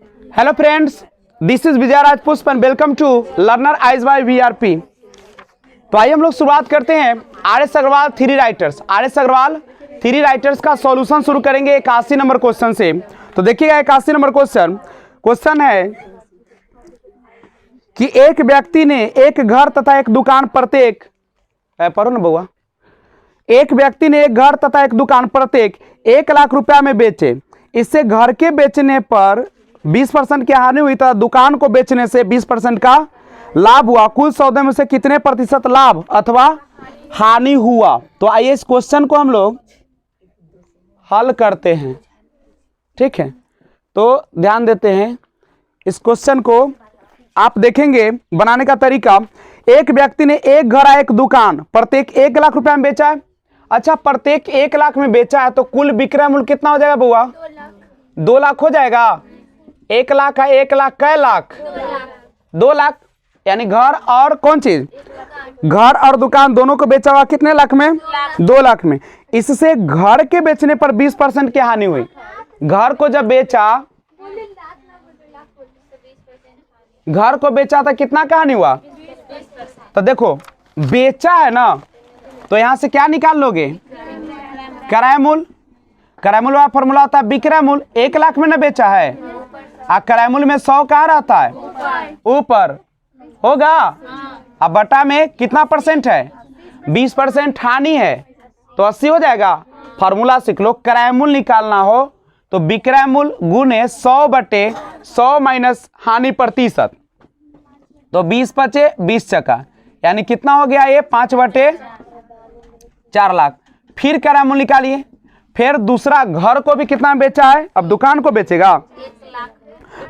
Hello friends, this is Vijay Rajpushp and welcome to learner eyes by VRP. तो आइए हम लोग शुरुआत करते हैं R S Agarwal three writers. R S Agarwal three writers का सॉल्यूशन शुरू करेंगे 81 नंबर क्वेश्चन से। तो देखिएगा 81 नंबर क्वेश्चन है कि एक व्यक्ति ने एक घर तथा एक दुकान प्रत्येक पढ़ो ना बउआ। एक व्यक्ति ने एक घर तथा एक दुकान प्रत्येक 1 लाख रुपया में बेचे। इससे घर के बेचने पर 20% की हानि हुई तथा दुकान को बेचने से 20% का लाभ हुआ। कुल सौदे में से कितने प्रतिशत लाभ अथवा हानि हुआ? तो आइए इस क्वेश्चन को हम लोग हल करते हैं। ठीक है, तो ध्यान देते हैं इस क्वेश्चन को। आप देखेंगे बनाने का तरीका। एक व्यक्ति ने एक घर या एक दुकान प्रत्येक 1 लाख रुपया में बेचा है। अच्छा, प्रत्येक 1 लाख में बेचा है तो कुल विक्रय मूल्य कितना हो जाएगा बुआ? 2 लाख हो जाएगा। 1 लाख है, 1 लाख कै लाख? 2 लाख। यानी घर और कौन चीज? घर और दुकान दोनों को बेचा हुआ कितने लाख में? 2 लाख में। इससे घर के बेचने पर 20% की हानि हुई। घर को जब बेचा, घर को बेचा तो कितना का हानि हुआ? तो देखो बेचा है ना, तो यहां से क्या निकाल लोगे? किराया मूल्य। किराया मूल्य वाला फॉर्मूला होता है विक्रय मूल्य। 1 लाख में ना बेचा है, और किराया मूल्य में 100 कहाँ रहता है? ऊपर होगा। अब बटा में कितना परसेंट है? 20% हानि है, तो 80 हो जाएगा। फॉर्मूला सीख लो। किराया मूल्य निकालना हो तो विक्रय मूल्य गुने 100/100 माइनस हानि प्रतिशत, तो 20 बचे 20 चका, यानी कितना हो गया ये? 5/4 लाख। फिर किराया मूल्य निकालिए। फिर दूसरा घर को भी कितना बेचा है? अब दुकान को बेचेगा।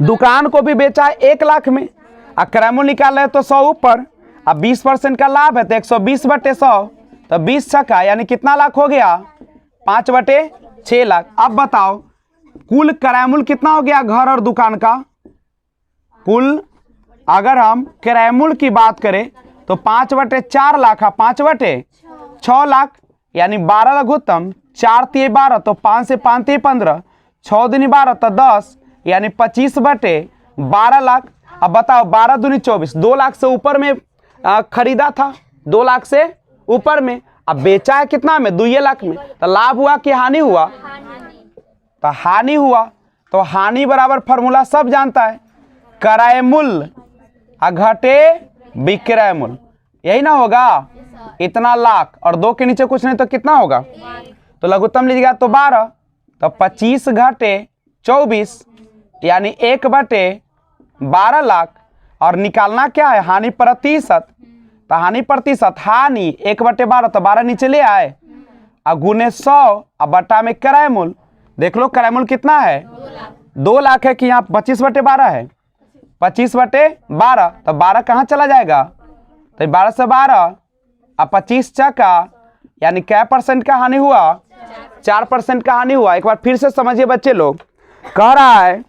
दुकान को भी बेचा है 1 लाख में, और किराया मूल्य निकाल रहे तो 100 ऊपर। अब 20% का लाभ है तो 120/100, तो 20 छक्का यानी कितना लाख हो गया? 5/6 लाख। अब बताओ कुल किराया मूल्य कितना हो गया घर और दुकान का? कुल अगर हम किराया मूल्य की बात करें तो 5/4 लाख है, 5/6 लाख, यानी 12 लघुत्तम। 4 तिये 12, तो 5 से 5 तिये 15, 6 दूनी 12 तो 10, यानी 25/12 लाख। अब बताओ 12 दूनी 24, 2 लाख से ऊपर में खरीदा था, 2 लाख से ऊपर में। अब बेचा है कितना में? 2 लाख में। तो लाभ हुआ कि हानि हुआ? तो हानि हुआ। तो हानि बराबर फॉर्मूला सब जानता है, किराया मूल्य घटे विक्रय मूल्य। यही ना होगा? इतना लाख और 2 के नीचे कुछ नहीं तो कितना होगा? तो लघुत्तम लीजिएगा तो 12, तो 25 घटे 24, यानी 1/12 लाख। और निकालना क्या है? हानि प्रतिशत। तो हानि प्रतिशत, हानि 1/12, तो 12 नीचे ले आए, और गुने 100, और बटा में किराया मूल्य। देख लो किराया मूल्य कितना है? 2 लाख है कि यहाँ 25/12 है? 25/12, तो 12 कहाँ चला जाएगा? तो 12 से 12 और 25 चका, यानी क्या परसेंट का हानि हुआ? 4% का हानि हुआ। एक बार फिर से समझिए बच्चे लोग। कह रहा है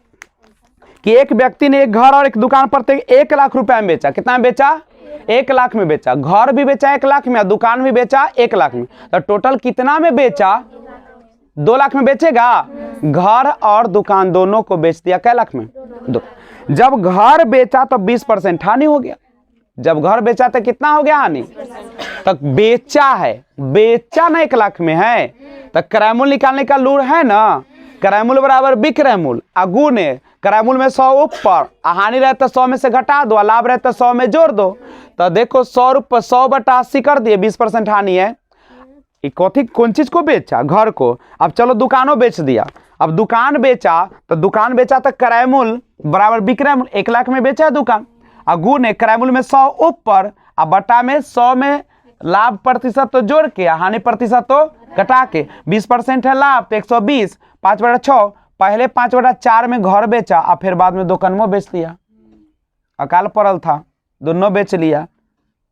कि एक व्यक्ति ने एक घर और एक दुकान पर 1 लाख रुपया में बेचा। कितना में बेचा? 1 लाख में बेचा। घर भी बेचा 1 लाख में और दुकान भी बेचा 1 लाख में। तो टोटल कितना में बेचा? 2 लाख में बेचेगा। घर और दुकान दोनों को बेच दिया कै लाख में? 2। जब घर बेचा तो 20% हानि हो गया। जब घर बेचा तो कितना हो गया हानि? तक बेचा है, बेचा ना 1 लाख में है, तो किराया मूल्य निकालने का लूर है ना। किराया मूल्य बराबर विक्रय मूल्य, गुने किराया मूल्य में 100 ऊपर, हानि रहे तो 100 में से घटा दो, लाभ रहे तो 100 में जोड़ दो। तो देखो 100/80 कर दिए, 20% हानि है। कौन चीज को बेचा? घर को। अब चलो दुकानों बेच दिया। अब दुकान बेचा तो किराया मूल्य बराबर विक्रय मूल्य। 1 लाख में बेचा है दुकान, और गुने किराया मूल्य में 100 ऊपर, और बटा में 100 में लाभ प्रतिशत तो जोड़ के, हानि प्रतिशत तो घटा के। 20% है लाभ तो 120, 5/6। पहले 5/4 में घर बेचा, और फिर बाद में दुकानों बेच दिया। अकाल पड़ल था, दोनों बेच लिया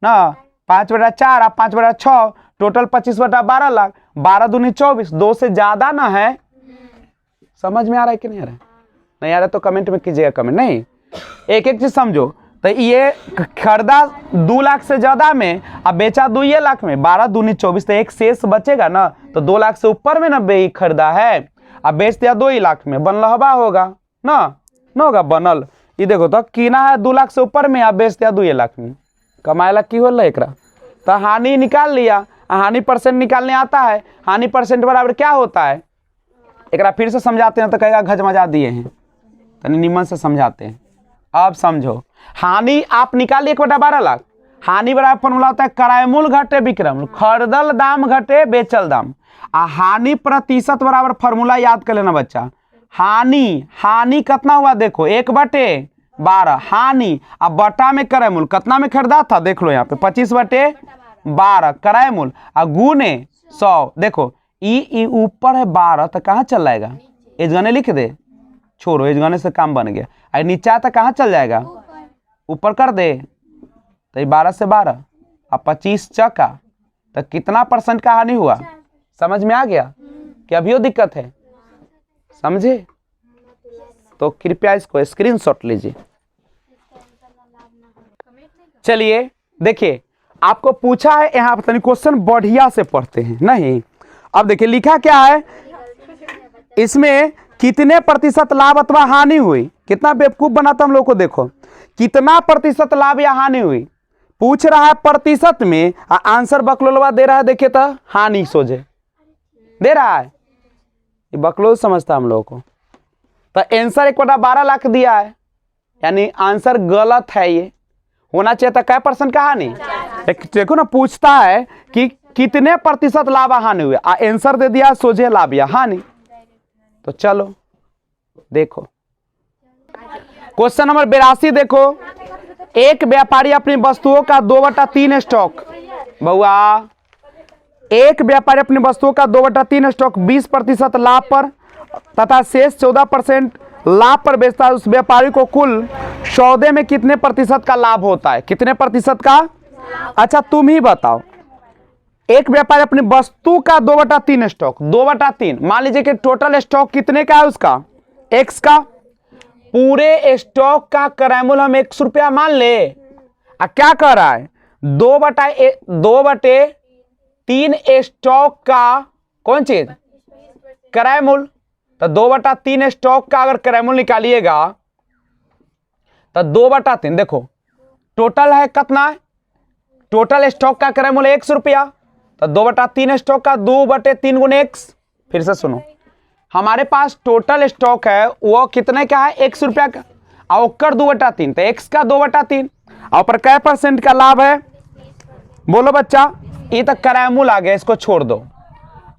ना। 5/4 और 5/6, टोटल 25/12 लाख। 12 दूनी 24, 2 से ज्यादा ना है। समझ में आ रहा है कि नहीं आ रहा है? नहीं आ रहा तो कमेंट में कीजिएगा। कमेंट नहीं, एक एक चीज समझो। तो ये खरीदा 2 लाख से ज्यादा में, अब बेचा 2 लाख में। 12 दूनी 24, तो एक शेष बचेगा ना। तो 2 लाख से ऊपर में ना खरीदा है, अब बेच दिया 2 लाख में, बनलहबा होगा ना। ना होगा बनल। ये देखो तो कीना है 2 लाख से ऊपर में, आप बेच दिया 2 लाख में, कमाए ला की होल एकरा। तो हानि निकाल लिया, हानि परसेंट निकालने आता है। हानि परसेंट बराबर क्या होता है, एकरा फिर से समझाते हैं तो कहेगा घजमजा दिए हैं, तनी निमन से समझाते हैं। अब समझो, हानि आप निकालिए 1/12 लाख। हानि बराबर फॉर्मूला होता है क्रय मूल्य घटे विक्रय मूल्य, खरीदल दाम घटे बेचल दाम। आ हानि प्रतिशत बराबर फॉर्मूला याद कर लेना बच्चा। हानि कितना हुआ देखो 1/12 हानि, अब बटा में क्रय मूल्य कितना में खरीदा था देख लो यहाँ पे 25/12 क्रय मूल्य, और गुने 100। देखो ई ऊपर है 12 तो कहाँ चल जाएगा, इजगने लिख दे, छोड़ो इजगने से काम बन गया। अरे नीचा तो कहाँ चल जाएगा, ऊपर कर दे। तो ये 12 से 12 अब 25 चका, तो कितना % का हानि हुआ, समझ में आ गया कि अभी दिक्कत है, समझे? तो कृपया इसको स्क्रीनशॉट लीजिए। चलिए देखिए, आपको पूछा है यहाँ पर, क्वेश्चन बढ़िया से पढ़ते हैं नहीं। अब देखिए लिखा क्या है, इसमें कितने % लाभ अथवा हानि हुई, कितना बेवकूफ बनाता हम लोग को। देखो कितना % लाभ या हानि हुई, पूछ रहा है प्रतिशत में, आंसर बकलोलवा दे रहा है। देखिए तो हानि सोझे दे रहा है, ये बकलोल समझता हम लोगों को। तो आंसर 1/12 लाख दिया है, यानी आंसर गलत है। ये होना चाहिए था क्या % का हानि। देखो ना पूछता है कि कितने % लाभ हानि हुए, आंसर दे दिया सोझे लाभ या हानि। तो चलो देखो क्वेश्चन नंबर 82 देखो, एक व्यापारी अपनी वस्तुओं का 2/3 स्टॉक, बउआ एक व्यापारी अपनी वस्तुओं का 2/3 स्टॉक 20% लाभ पर तथा शेष 14% लाभ पर बेचता है। उस व्यापारी को कुल सौदे में कितने % का लाभ होता है, कितने % का। अच्छा तुम ही बताओ, एक व्यापारी अपनी वस्तु का 2/3 स्टॉक, 2/3 मान लीजिए कि टोटल स्टॉक कितने का है उसका, X का। पूरे स्टॉक का क्रय मूल्य हम 100 रुपया मान ले। क्या कर रहा है 2/3 स्टॉक का कौन चीज क्रय मूल्य। तो 2/3 स्टॉक का अगर क्रय मूल्य निकालिएगा तो 2/3 देखो टोटल है कितना, टोटल स्टॉक का क्रय मूल्य 100 रुपया, तो 2/3 स्टॉक का 2/3 गुने X। फिर से सुनो, हमारे पास टोटल स्टॉक है वो कितने का है 100 रुपया का, और ओकर 2/3 तो X का 2/3, और पर क्या % का लाभ है बोलो बच्चा। ये तक क्रय मूल्य आ गया, इसको छोड़ दो।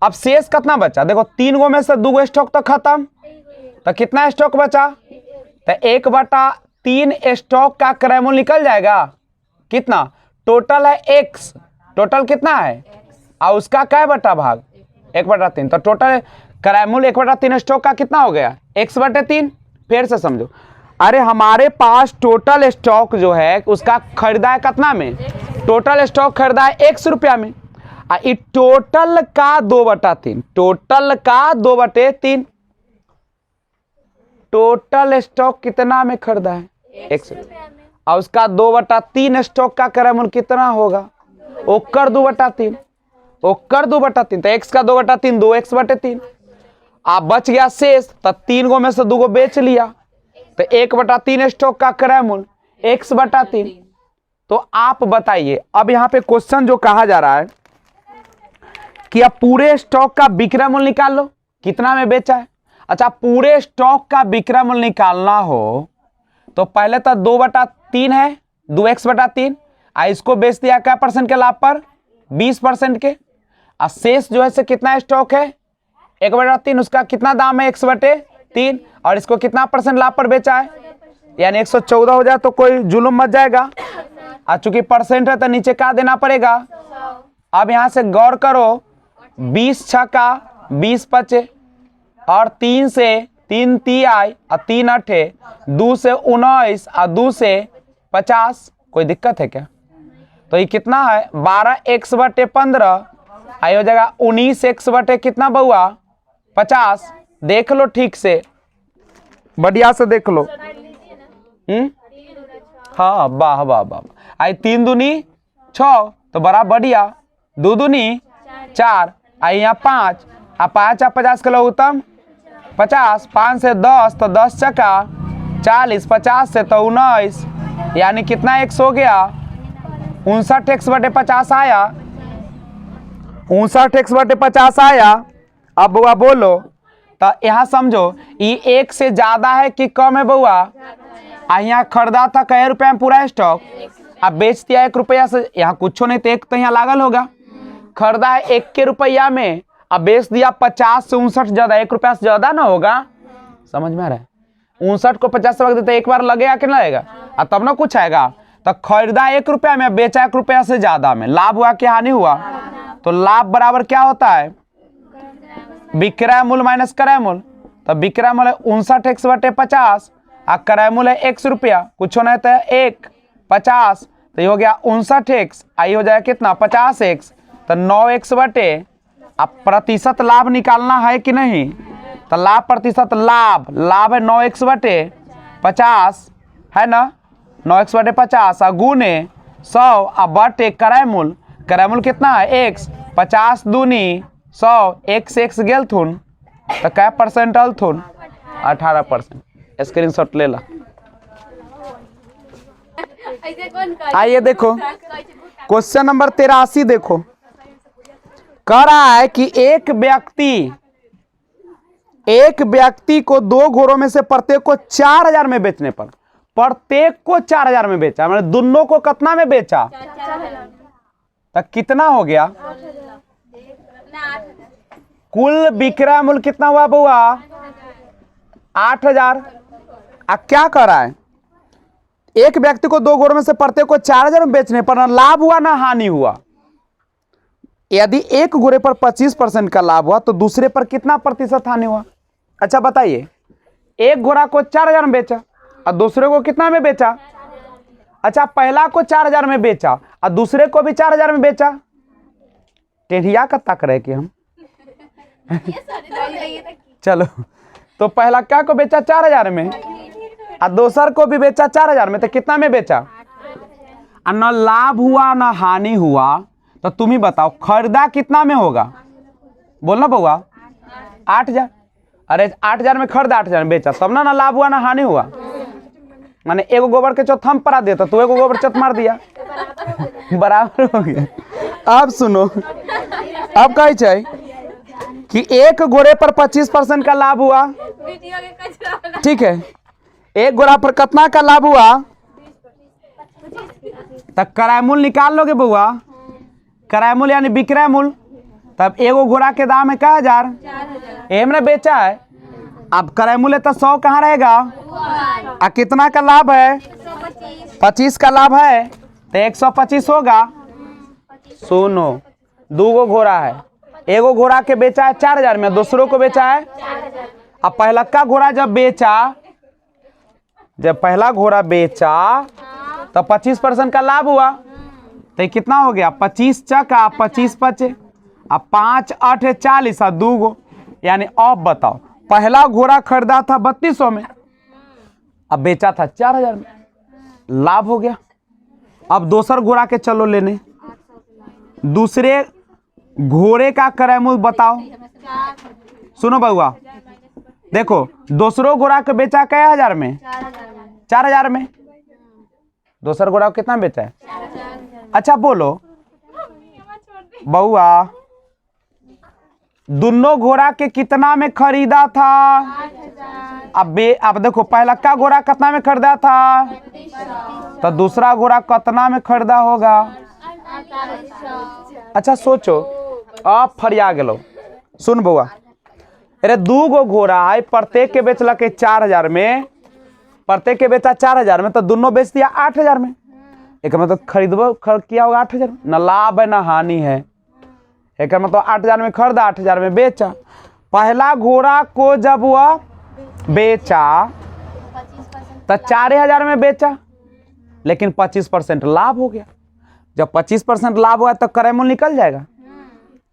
अब शेष कितना बचा, देखो 3 गो में से 2 गो स्टॉक तो खत्म, तो कितना स्टॉक बचा, तो 1/3 स्टॉक का क्रय मूल्य निकल जाएगा। कितना टोटल है X, टोटल कितना है, और उसका क्या बटा भाग 1/3, तो टोटल क्रय मूल्य 1/3 स्टॉक का कितना हो गया X/3। फिर से समझो, अरे हमारे पास टोटल स्टॉक जो है उसका खरीदा है कितना में, टोटल स्टॉक खरीदा है 100 रुपया में, टोटल का 2/3, टोटल का 2/3, टोटल स्टॉक कितना में खरीदा है 100, और उसका 2/3 स्टॉक का क्रय मूल्य कितना होगा, ओकर 2/3, ओकर 2/3, तो X का 2/3 2X/3। आप बच गया शेष, तो 3 गो में से 2 गो बेच लिया, तो 1/3 स्टॉक का क्रय मूल्य X/3। तो आप बताइए, अब यहां पे क्वेश्चन जो कहा जा रहा है कि अब पूरे स्टॉक का विक्रय मूल्य निकाल लो, कितना में बेचा है। अच्छा पूरे स्टॉक का विक्रय मूल्य निकालना हो तो पहले तो 2/3 है 2X/3, इसको बेच दिया क्या % के लाभ पर 20% के, और शेष जो है से कितना स्टॉक है 1/3, उसका कितना दाम है X/3, और इसको कितना % लाभ पर बेचा है, यानी 114 हो जाए तो कोई जुलूम मच जाएगा। और चूंकि % है तो नीचे क्या देना पड़ेगा। अब यहां से गौर करो, 20 छक्का 20 पचे, और 3 से 3 तिहाई और 3 अठे, 2 से 19 और 2 से 50, कोई दिक्कत है क्या। तो ये कितना है 12X/15, आई हो जाएगा 19X/ कितना बउआ 50। देख लो ठीक से, बढ़िया से देख लो। हाँ वाह वाह वाह, आई 3 दूनी 6, तो बड़ा बढ़िया, 2 दूनी 4, आई यहाँ 5, 5 और 50 किलो उत्तम 50, 5 से 10 तो 10 छक्का 40, 50 से तो 19, यानी कितना x हो गया 59x/50 आया, 59x/50 आया। अब बउआ बोलो तो यहाँ समझो ये 1 से ज्यादा है कि कम है बउआ? यहाँ खरीदा था कै रुपया में पूरा स्टॉक, अब बेच दिया 1 रुपया से, यहाँ कुछ नहीं तो 1 तो यहाँ लागल होगा। खरीदा है 1 के रुपया में, अब बेच दिया 50 से 59 ज्यादा, 1 रुपया से ज्यादा ना होगा। समझ में आ रहा है? 59 को 50 से भाग देते एक बार लगेगा कि नहीं लगेगा, और तब ना कुछ आएगा। तो खरीदा 1 रुपया में, बेचा 1 रुपया से ज्यादा में, लाभ हुआ कि हानि हुआ? तो लाभ बराबर क्या होता है? विक्रय मूल्य माइनस क्रय मूल्य। तो विक्रय मूल्य 59x/50 और क्रय मूल्य है x रुपया, कुछ नहीं तो 1 50, तो ये हो गया 59x, आई हो जाएगा कितना 50x, तो 9x/, अब प्रतिशत लाभ निकालना है कि नहीं? तो लाभ प्रतिशत, लाभ है 9x/50 है ना, 9x/50 और गुने 100 और बटे क्रय मूल्य कितना है x, 50 दूनी 100, x गेल थुन, तो क्या परसेंट अल थुन? 18%। स्क्रीनशॉट ले ला। आइए देखो क्वेश्चन नंबर 83 देखो, कह रहा है कि एक व्यक्ति को 2 घोड़ों में से प्रत्येक को 4000 में बेचने पर, प्रत्येक को 4000 में बेचा, मतलब दोनों को कितना में बेचा? तो कितना हो गया? कुल विक्रय मूल्य कितना हुआ बुआ? 8000। अब क्या कर रहा है? एक व्यक्ति को 2 घोड़ों में से प्रत्येक को 4000 में बेचने पर ना लाभ हुआ ना हानि हुआ। यदि एक घोड़े पर 25% का लाभ हुआ तो दूसरे पर कितना प्रतिशत हानि हुआ? अच्छा बताइए, एक घोड़ा को 4000 में बेचा और दूसरे को कितना में बेचा? अच्छा, पहला को 4000 में बेचा और दूसरे को भी 4000 में बेचा। टेढ़िया का तक रहे कि हम चलो, तो पहला क्या को बेचा 4000 में और दूसर को भी बेचा 4000 में, तो कितना में बेचा? न लाभ हुआ ना हानि हुआ। तो तुम ही बताओ खरीदा कितना में होगा? बोलना बउआ 8000। अरे 8000 में खरीदा, 8000 में बेचा, तब ना लाभ हुआ ना हानि हुआ। माने एगो गोबर के चौथ हम परा देता, तू एगो गोबर चौथ मार दिया, बराबर हो गया। अब सुनो, अब कहे चाहिए कि एक घोड़े पर 25% का लाभ हुआ, ठीक है, एक घोड़ा पर कितना का लाभ हुआ? तब क्रय मूल्य निकाल लोगे बउआ, क्रय मूल्य यानी विक्रय मूल्य। तब एगो घोड़ा के दाम है क्या 1000, एम ने बेचा है। अब क्रय मूल्य तो 100 कहाँ रहेगा, और कितना का लाभ है? 25 का लाभ है, तो 125 होगा। सुनो, 2 घोड़ा है, एगो घोड़ा के बेचा है 4000 में, दूसरों को बेचा है। अब पहला का घोड़ा जब पहला घोड़ा बेचा तो 25% का लाभ हुआ, तो कितना हो गया? 25 चका 25 पचे, अब 5 8 40 और 2 गो, यानी अब बताओ पहला घोड़ा खरीदा था 3200 में, अब बेचा था 4000 में, लाभ हो गया। अब दूसर घोड़ा के चलो लेने, दूसरे घोड़े का क्रय मूल्य बताओ। सुनो बउआ, देखो दूसरो घोड़ा के बेचा क्या 1000 में? 4000 में। दूसर घोड़ा को कितना बेचा है? अच्छा बोलो बउआ, दोनों घोड़ा के कितना में खरीदा था? अब देखो पहला का घोड़ा कितना में खरीदा था, तो दूसरा घोड़ा कितना में खरीदा होगा? अच्छा सोचो, अब फरिया गेलो। सुन बउआ, अरे 2 गो घोड़ा है, प्रत्येक के बेचला के 4000 में, प्रत्येक के बेचा 4000 में, तो दोनों बेच दिया 8000 में। एक मतलब खरीद किया होगा 8000 में, ना लाभ है ना हानि है। एक मतलब 8000 में खरीदा, 8000 में बेचा। पहला घोड़ा को जब वह बेचा तो 4000 में बेचा, लेकिन 25% लाभ हो गया। जब 25% लाभ हुआ तो क्रय मूल्य निकल जाएगा।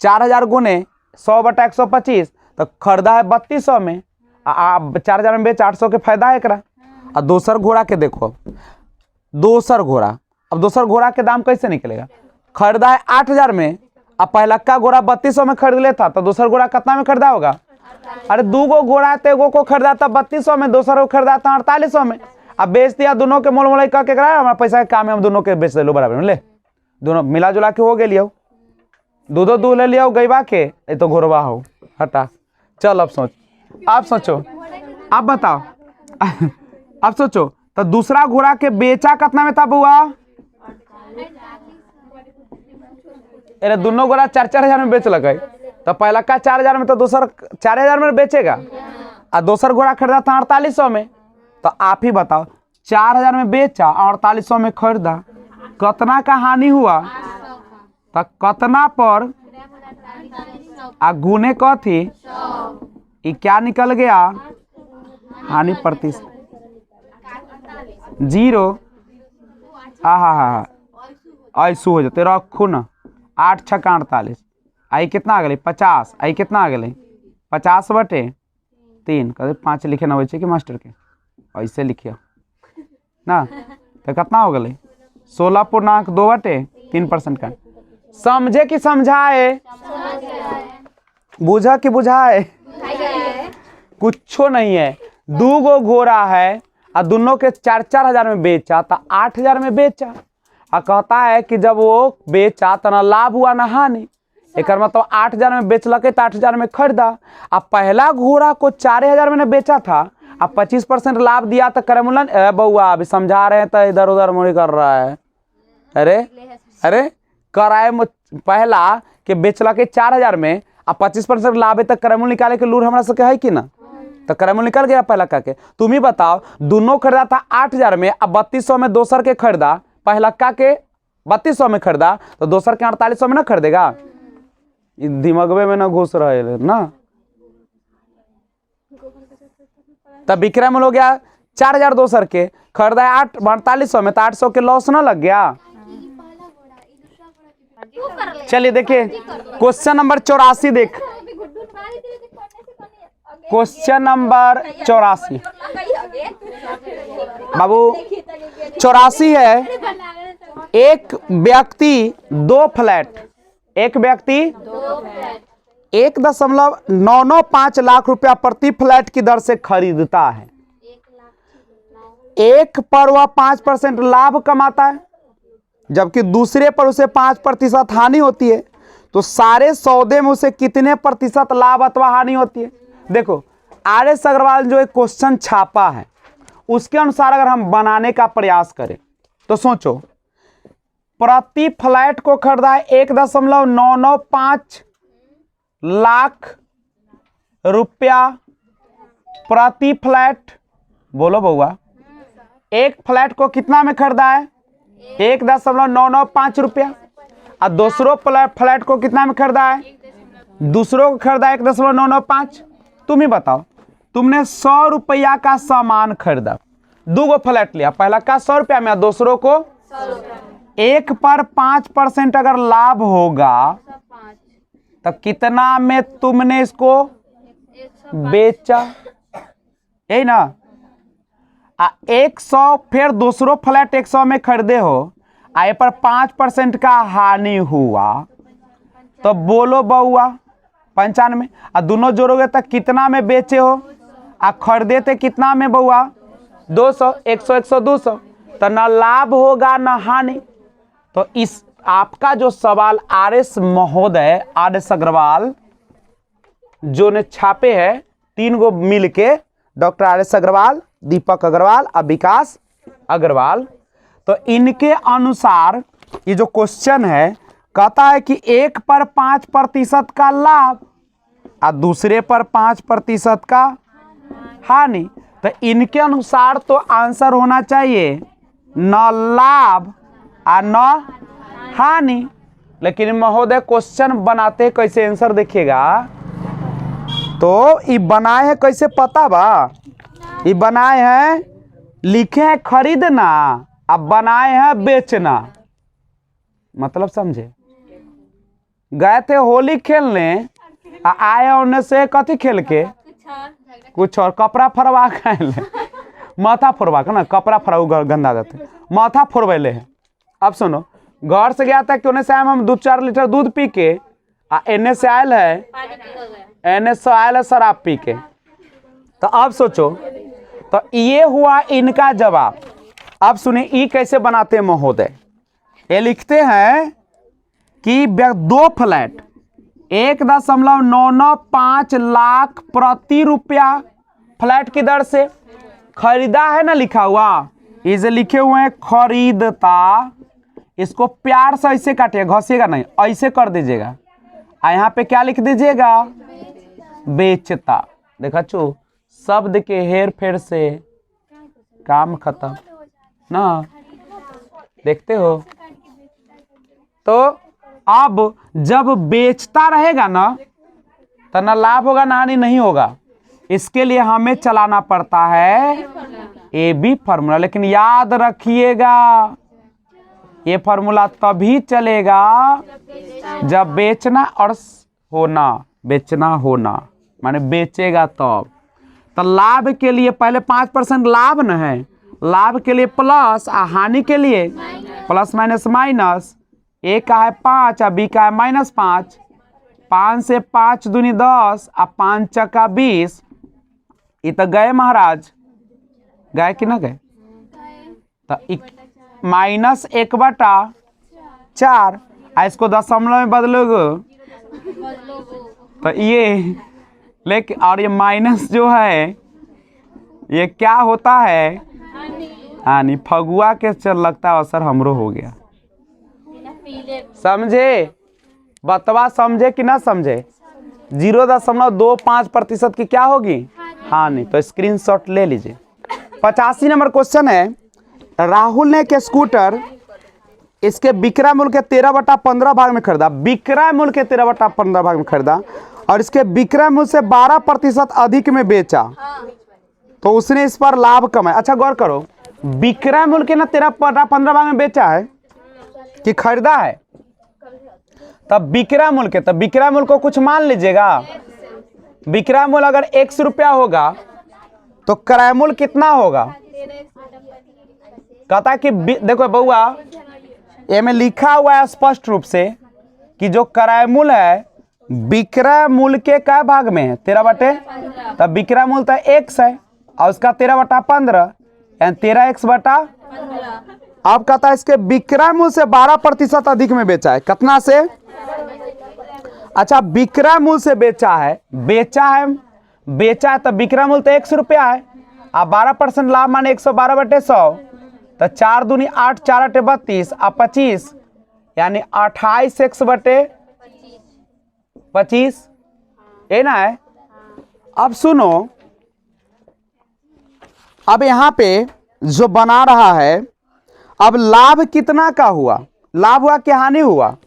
4000 गुने 100/125, तो खरीदा है 3200 में, 4000 में बेचा, 800 के फायदा है एकरा। और दूसर घोड़ा के देखो, दूसर घोड़ा, अब दूसर घोड़ा के दाम कैसे निकलेगा? खरीदा है 8000 में, अब पहला का घोड़ा 3200 में खरीद लेता, तो दूसर घोड़ा कितना में खरीदा होगा? अरे 2 गो घोड़ा है तो एगो को खरीदा था 3200 में, दूसरा को खरीदा था 4800 में। अब बेच दिया दोनों के मोल मोलाई करके करा, हमारा पैसा का काम है, हम दोनों के बेच लो बराबर में, ले दोनों मिला जुला के हो गए लियो, दूधो दूध ले लिया गईबा के, ये तो घोरवा हो हटा। चल अब सोच, आप सोचो, आप बताओ अब सोचो तो दूसरा घोड़ा के बेचा कितना में था बुआ? अरे दोनों घोड़ा 4-4 हजार में बेच लगे, तो पहला का 4 हजार में, तो दूसरा 4 हजार में बेचेगा, और दूसरा घोड़ा खरीदा था 4800 में। तो आप ही बताओ 4 हजार में बेचा, 4800 में खरीदा, कितना का हानि हुआ? तो कितना पर आ गुने कथी, ये क्या निकल गया? हानि प्रतिशत 0। हाँ ऐसू हो जाते, रखू ना 8 6 48, आई कितना आ गए 50, आई कितना आ गए 50/3, कभी 5 लिखे ना हो कि मास्टर के ऐसे लिखिए ना, तो कितना हो गए 16.2/3% का। समझे कि समझाए? बुझा कि बुझाए? कुछो नहीं है। 2 गो घोड़ा है और दोनों के 4-4 हजार में बेचा, तो 8 हजार में बेचा, और कहता है कि जब वो बेचा तो ना लाभ हुआ ना हानि। एक मतलब 8 हजार में बेचलके तो 8 हजार में खरीदा। अब पहला घोड़ा को 4 हजार में बेचा था, अब 25% लाभ दिया, तो करमुलन बउआ अभी समझा रहे हैं तो इधर उधर मुड़ी कर रहा है। अरे कराए पहला के बेचलके 4 हजार में, अब 25% लाभ है, तो करमुल निकाले के लूर हमरा सबके है कि ना? तो करमुल निकल गया पहला का के। तुम ही बताओ, दोनों खरीदा था 8 हजार में, अब 3200 में दोसर के खरीदा, पहला का के 3200 में खरीदा, तो दोसर के 4800 में ना खरीदेगा? दिमागवे में ना घुस रहे ना। तब विक्रम हो गया 4 हजार दोसर के, खरीदा है 4800 में, तो 800 के लॉस ना लग गया? चलिए देखिए क्वेश्चन नंबर 84, देख क्वेश्चन नंबर 84 बाबू 84 है। एक व्यक्ति 2 फ्लैट, एक व्यक्ति 1.995 लाख रुपया प्रति फ्लैट की दर से खरीदता है। एक पर वह 5% लाभ कमाता है, जबकि दूसरे पर उसे 5% हानि होती है। तो सारे सौदे में उसे कितने प्रतिशत लाभ अथवा हानि होती है? देखो RS अग्रवाल जो एक क्वेश्चन छापा है, उसके अनुसार अगर हम बनाने का प्रयास करें तो सोचो, प्रति फ्लैट को खरीदा है 1.995 लाख रुपया प्रति फ्लैट। बोलो बउआ, एक फ्लैट को कितना में खरीदा है? 1.995 रुपया। और दूसरों फ्लैट को कितना में खरीदा है? दूसरों को खरीदा 1.995। तुम ही बताओ, तुमने 100 रुपया का सामान खरीदा, 2 गो फ्लैट लिया, पहला का 100 रुपया में, दूसरों को 1 पर 5% अगर लाभ होगा तो कितना में तुमने इसको बेचा? यही ना। 100 फिर दूसरों फ्लैट 100 में खरीदे हो, आए पर 5% का हानि हुआ, तो बोलो बउआ 95। और दोनों जोड़ोगे तो कितना में बेचे हो? खरीदे थे कितना में बउआ? 200, 100 100 200, तो ना लाभ होगा ना हानि। तो इस आपका जो सवाल RS महोदय, RS अग्रवाल जो ने छापे हैं 3 गो मिल के, डॉक्टर RS अग्रवाल, दीपक अग्रवाल और विकास अग्रवाल, तो इनके अनुसार ये जो क्वेश्चन है कहता है कि 1 पर 5% का लाभ और दूसरे पर 5% का हानि। तो इनके अनुसार तो आंसर होना चाहिए न लाभ और न हानि। लेकिन महोदय क्वेश्चन बनाते कैसे, आंसर देखिएगा तो ये बनाए हैं कैसे पता बा? ये बनाए हैं, लिखे हैं खरीदना, अब बनाए हैं बेचना। मतलब समझे? गए थे होली खेलने, आए उन्हें से कथी खेल के कुछ और कपड़ा फरवा खाए, माथा फोड़वा का ना, कपड़ा फरवा गंदा जाते, माथा फोड़वेले है। अब सुनो, घर से गया था कि उन्हें से हम 2-4 लीटर दूध पी के, एने से आयल है NH आयल है शराब पी के। तो अब सोचो, तो ये हुआ इनका जवाब। अब सुनिए ई कैसे बनाते हैं महोदय। ये लिखते हैं कि 2 फ्लैट 1.995 लाख प्रति रुपया फ्लैट की दर से खरीदा है ना, लिखा हुआ इसे लिखे हुए हैं खरीदता। इसको प्यार से ऐसे काटिएगा, घसीएगा नहीं, ऐसे कर दीजिएगा। यहाँ पे क्या लिख दीजिएगा, बेचता। देखा चो, शब्द के हेर फेर से काम खत्म ना, देखते हो। तो अब जब बेचता रहेगा ना, तो ना लाभ होगा ना हानि नहीं होगा। इसके लिए हमें चलाना पड़ता है AB फॉर्मूला। लेकिन याद रखिएगा, ये फॉर्मूला तभी चलेगा जब बेचना और होना, बेचना होना माने बेचेगा तब। तो लाभ के लिए पहले 5% लाभ न है, लाभ के लिए प्लस और हानि के लिए प्लस माइनस माइनस। ए का है 5 और बी का है -5। 5 से 5 दूनी 10 और 5 चक्का 20। ये तो गए महाराज, गए कि ना गए। तो -1/4 इसको दशमलव में बदलोगे तो ये, लेकिन और ये माइनस जो है ये क्या होता है, हानि। फगुआ के चल लगता असर हमरो हो गया। समझे बतवा, समझे कि ना समझे। 0.25% की क्या होगी, हानि। तो स्क्रीनशॉट ले लीजिए। 85 नंबर क्वेश्चन है, राहुल ने एक स्कूटर इसके विक्रय मूल्य के 13/15 भाग में खरीदा। विक्रय मूल्य के 13/15 भाग में खरीदा और इसके विक्रय मूल्य से 12% अधिक में बेचा, तो उसने इस पर लाभ कमाया। अच्छा गौर करो, विक्रय मूल्य के ना 13/15 भाग में बेचा है कि खरीदा है। तब विक्रय मूल्य के, तब विक्रय मूल्य को कुछ मान लीजिएगा। विक्रय मूल्य अगर 100 रुपया होगा तो क्रय मूल्य कितना होगा। कहता है कि देखो बउआ, ये में लिखा हुआ है स्पष्ट रूप से कि जो क्रय मूल्य है विक्रय मूल्य के क्या भाग में है, 13/, तब विक्रय मूल्य तो x है और उसका 13/15 यानी 13x/। अब कहता है इसके विक्रय मूल्य से 12% अधिक में बेचा है। कितना से, अच्छा विक्रय मूल्य से बेचा है, बेचा है तो विक्रय मूल्य तो 100 रुपया है और 12% लाभ माने 112/100। तो 4 दूनी 8, 4 8 32 और 25 यानी 28x/25 ये ना है। अब सुनो, अब यहाँ पे जो बना रहा है, अब लाभ कितना का हुआ, लाभ हुआ कि हानि हुआ।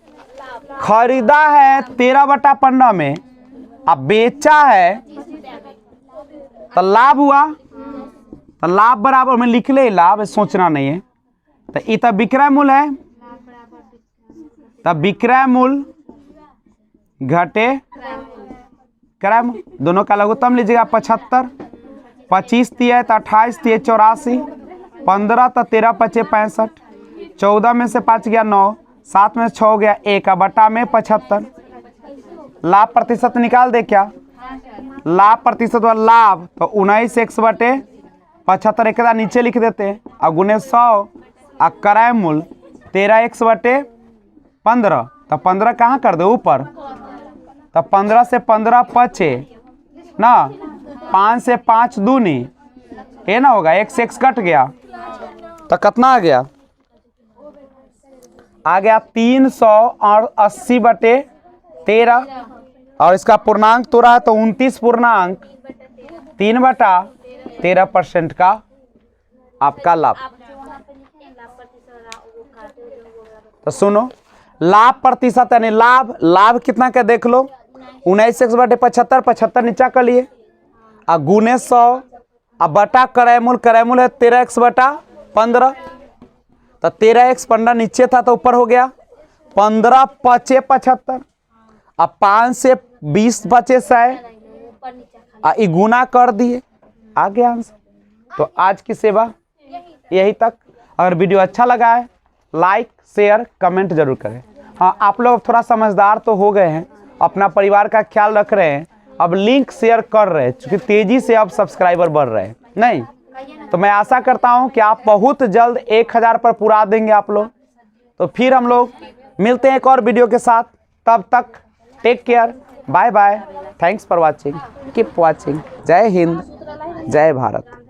खरीदा है 13/15 में, अब बेचा है तो लाभ हुआ। तो लाभ बराबर में लिख ले, लाभ सोचना नहीं है। तो ये तो विक्रय मूल्य है, तब विक्रय मूल्य घटे क्रय मूल्य, दोनों का लघुत्तम लीजिएगा 75। 25 दिए तो 28 दिए 84, 15 तो 13 5 65, 14 में से 5 गया 9, 7 में से 6 गया 1 बटा में 75। लाभ प्रतिशत निकाल दे क्या, लाभ प्रतिशत व लाभ तो 19x/75 एक नीचे लिख देते हैं और गुने 100 और क्रय मूल्य 13x/15। तो 15 कहाँ कर दे ऊपर, तो 15 से 15 पचे ना, 5 से 5 दूनी ये ना होगा, x कट गया तो कितना आ गया, 380/13 और इसका पूर्णांक तो रहा तो 29.3/13% का आपका लाभ। तो सुनो, लाभ प्रतिशत यानी लाभ कितना का देख लो, 19x/75, 75 नीचा कर लिए और गुने 100 और बटा क्रय मूल्य है 13x/15। तो 13x/15 नीचे था तो ऊपर हो गया 15 5 75 अब 5 से 20 बचे 100 गुना कर दिए, आ गया आंसर। तो आज की सेवा यही तक। अगर वीडियो अच्छा लगा है लाइक शेयर कमेंट जरूर करें। हाँ, आप लोग थोड़ा समझदार तो हो गए हैं, अपना परिवार का ख्याल रख रहे हैं अब लिंक शेयर कर रहे हैं, क्योंकि तेजी से अब सब्सक्राइबर बढ़ रहे हैं। नहीं तो मैं आशा करता हूं कि आप बहुत जल्द 1000 पर पूरा देंगे आप लोग। तो फिर हम लोग मिलते हैं एक और वीडियो के साथ। तब तक take care, bye bye, thanks for watching, keep watching. जय हिंद, जय भारत।